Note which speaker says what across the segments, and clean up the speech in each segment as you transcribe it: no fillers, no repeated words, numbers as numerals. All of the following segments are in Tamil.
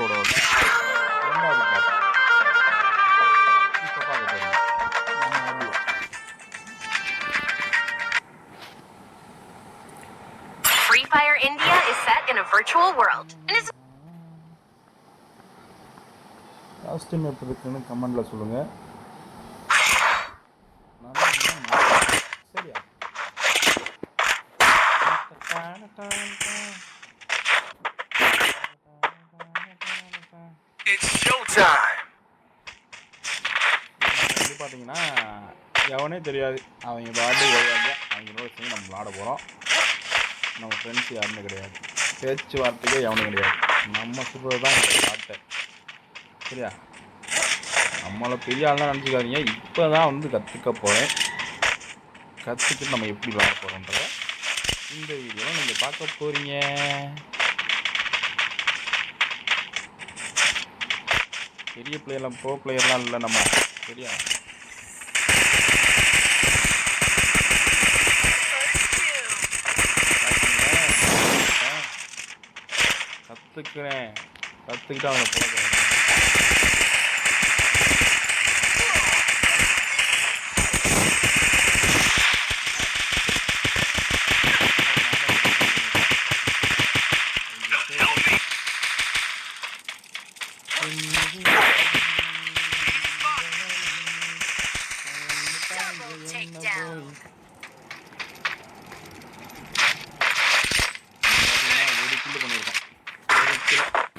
Speaker 1: எபிசோடோட 2வது பார்ட் இப்போ பார்க்க போகிறோம். நம்ம audio
Speaker 2: Free Fire India is set in a virtual world and is
Speaker 1: costume எப்படி இருக்குன்னு கமெண்டில் சொல்லுங்கள். சரியா? பார்த்தீங்கன்னா எவனே தெரியாது, அவங்க பாட்டு வருவாங்க, அவங்களோட சேர்ந்து நம்ம விளாட போகிறோம். நம்ம ஃப்ரெண்ட்ஸ் யாருமே கிடையாது, பேச்சுவார்த்தைக்கே எவனும் கிடையாது. நம்ம சொல்கிறது தான் இந்த பாட்டை. சரியா? நம்மளை பெரிய ஆள் தான் நினச்சிக்காதீங்க. இப்போ தான் வந்து கற்றுக்க போகிறேன். கற்றுக்கிட்டு நம்ம எப்படி விளாட போகிறோன்றத இந்த வீடியோவில் நீங்கள் பார்க்க போகிறீங்க. பெரிய பிளேயர்லாம் ப்ரோ பிளேயர்லாம் இல்லை நம்ம. சரியா? கற்றுக்கிட்டு அவங்க போகிறேன்.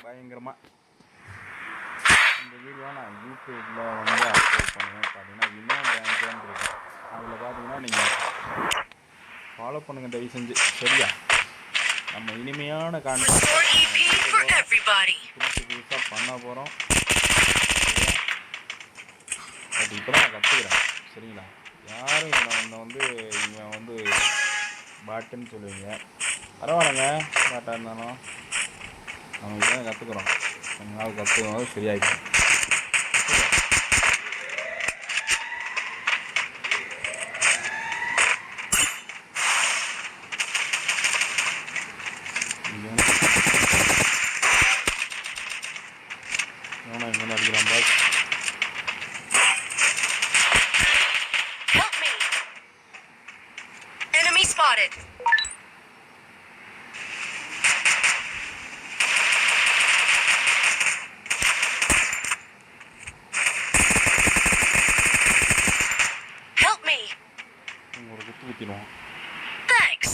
Speaker 1: பயங்கரமாக இந்த வீடியோ நான் யூடியூப்பில் வந்து அப்லோட் பண்ணுவேன். பார்த்தீங்கன்னா இன்னும் பேங்க்னு இருக்கும். அதில் பார்த்தீங்கன்னா நீங்கள் ஃபாலோ பண்ணுங்கள் தயவு செஞ்சு. சரியா? நம்ம இனிமையான கான்டென்ட் புதுசாக பண்ண போகிறோம். பட் இப்போ தான் நான் கற்றுக்கிறேன். சரிங்களா? யாரும் என்னை வந்து இவன் வந்து பாட்டுன்னு சொல்லுவீங்க. பரவாயில்லைங்க, பாட்டாக இருந்தாலும் நம்ம இப்போ தான் கற்றுக்குறோம். கொஞ்ச நாள் கற்றுக்கணும், சரியாயிடும். இங்கே அடிக்கலாம் பாஸ்.
Speaker 2: enemy spotted.
Speaker 1: ஒரு குத்து குத்திடுவோம்.
Speaker 2: Thanks.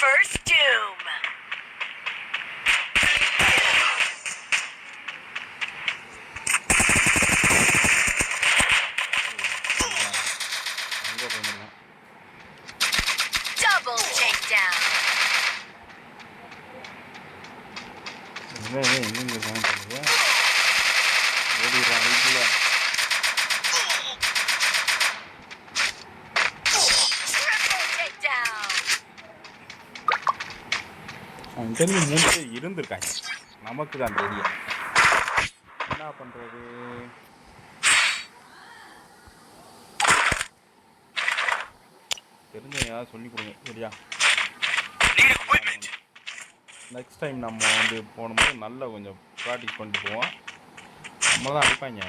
Speaker 2: First doom. Double takedown.
Speaker 1: எங்க பண்ணுங்க ஓடிடுறா வீட்டில். அவங்க தெரிஞ்சு 3 பேர் இருந்திருக்காங்க. நமக்கு தான் தெரியும் என்ன பண்ணுறது. தெரிஞ்ச ஏதாவது சொல்லி கொடுங்க. சரியா? நெக்ஸ்ட் டைம் நம்ம வந்து போகும்போது நல்லா கொஞ்சம் ப்ராக்டிஸ் பண்ணிட்டு போவோம். நம்ம தான் அடிப்பாங்க.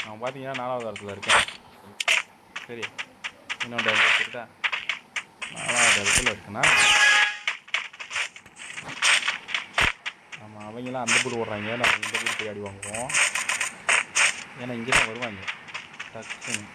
Speaker 1: நான் பார்த்தீங்கன்னா 4வது இடத்துல இருக்கேன். சரி, இன்னொரு இடத்துல வச்சுக்கிட்டா 4வது இடத்துல இருக்குன்னா நம்ம அவங்களாம் அந்த போட்டு ஓடுறாங்க, நம்ம இந்த போட்டு போய் அடி வாங்குவோம். ஏன்னா இங்கே தான் வருவாங்க டக்குன்னு.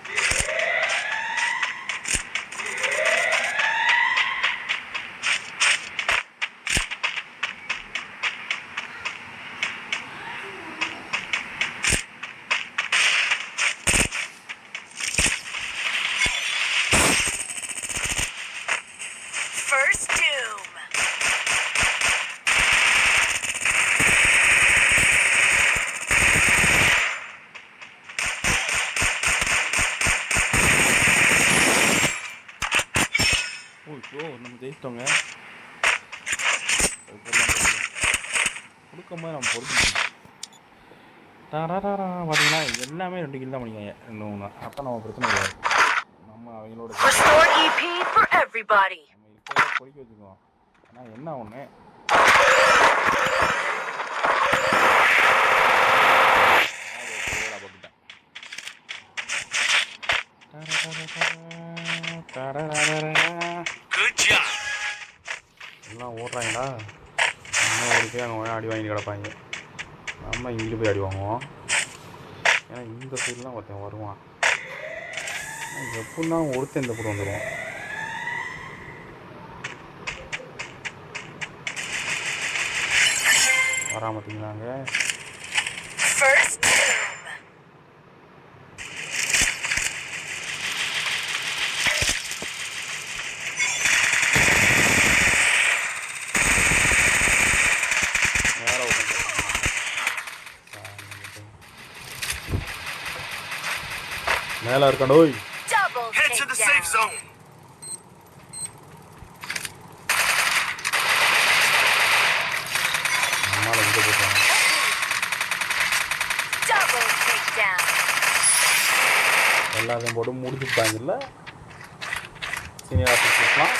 Speaker 2: First doom.
Speaker 1: நம்ம ஜெயிச்சிட்டோங்க. கொடுக்கும்போது நம்ம பொறுத்து பார்த்தீங்கன்னா எல்லாமே 2 கில் தான் பண்ணிக்காங்க. இன்னும் அப்போ நம்ம பிரச்சனை கிடையாது. நம்ம அவங்களோட பொறிக்க வச்சுக்குவோம். ஆனால் என்ன ஒன்று அடி வாங்கிட்டு கிடப்பாங்க. நம்ம இங்கிட்டு போய் அடி வாங்குவோம். ஏன்னா இந்த சைட்லாம் ஒருத்தன் வருவான். எப்படின்னா ஒருத்தன் இந்த பக்கம் வந்துடுவான். வராம பார்த்தீங்களாங்க. மேலே இருக்கண்டோய்.
Speaker 2: Head to the safe zone.
Speaker 1: நம்மளால இங்கே போட்டாங்க.
Speaker 2: Double takedown.
Speaker 1: எல்லாத்தையும் போட்டு முடிச்சுட்டாங்கல்ல. சீனியர் ஆஃபீஸர்ஸ்லாம்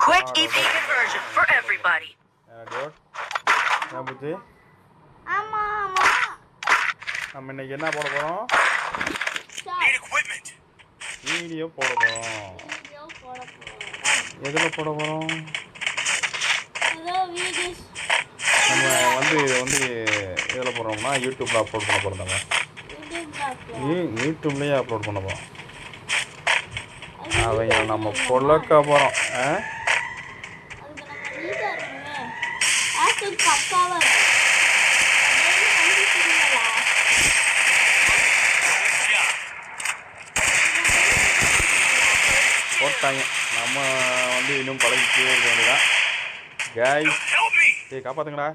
Speaker 2: Quick EP conversion for everybody.
Speaker 1: புத்தி நம்ம இன்னைக்கு என்ன போட போகிறோம்? வீடியோ போட போகிறோம். எதில் போட போகிறோம்? நம்ம வந்து இதில் போடுறோம்னா யூடியூப்பில் அப்லோட் பண்ண போகிறோம். நம்ம யூடியூப்லேயே அப்லோட் பண்ண போகிறோம். அவங்க நம்ம பொழக்க போகிறோம். போட்டாங்க. நம்ம வந்து இன்னும் பழகிட்டே இருக்க வேண்டியதான். கைஸ் சரி காப்பாற்றுங்கடா.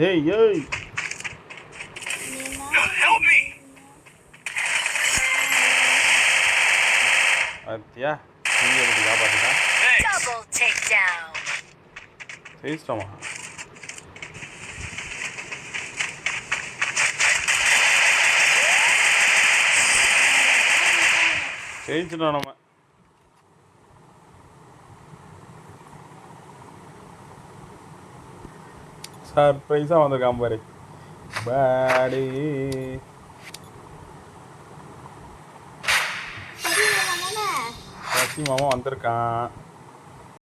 Speaker 1: ஏய் ஏய் அத்தியா நீங்க எப்படி காப்பாத்திட்டா?
Speaker 2: Double takedown.
Speaker 1: ஜெயிச்சிட்டோமா? ஜெயிச்சிட்டோம் நம்ம. சர்ப்ரைஸாக வந்திருக்கான் பாரு பாடி. சசி மாமா வந்திருக்கான்.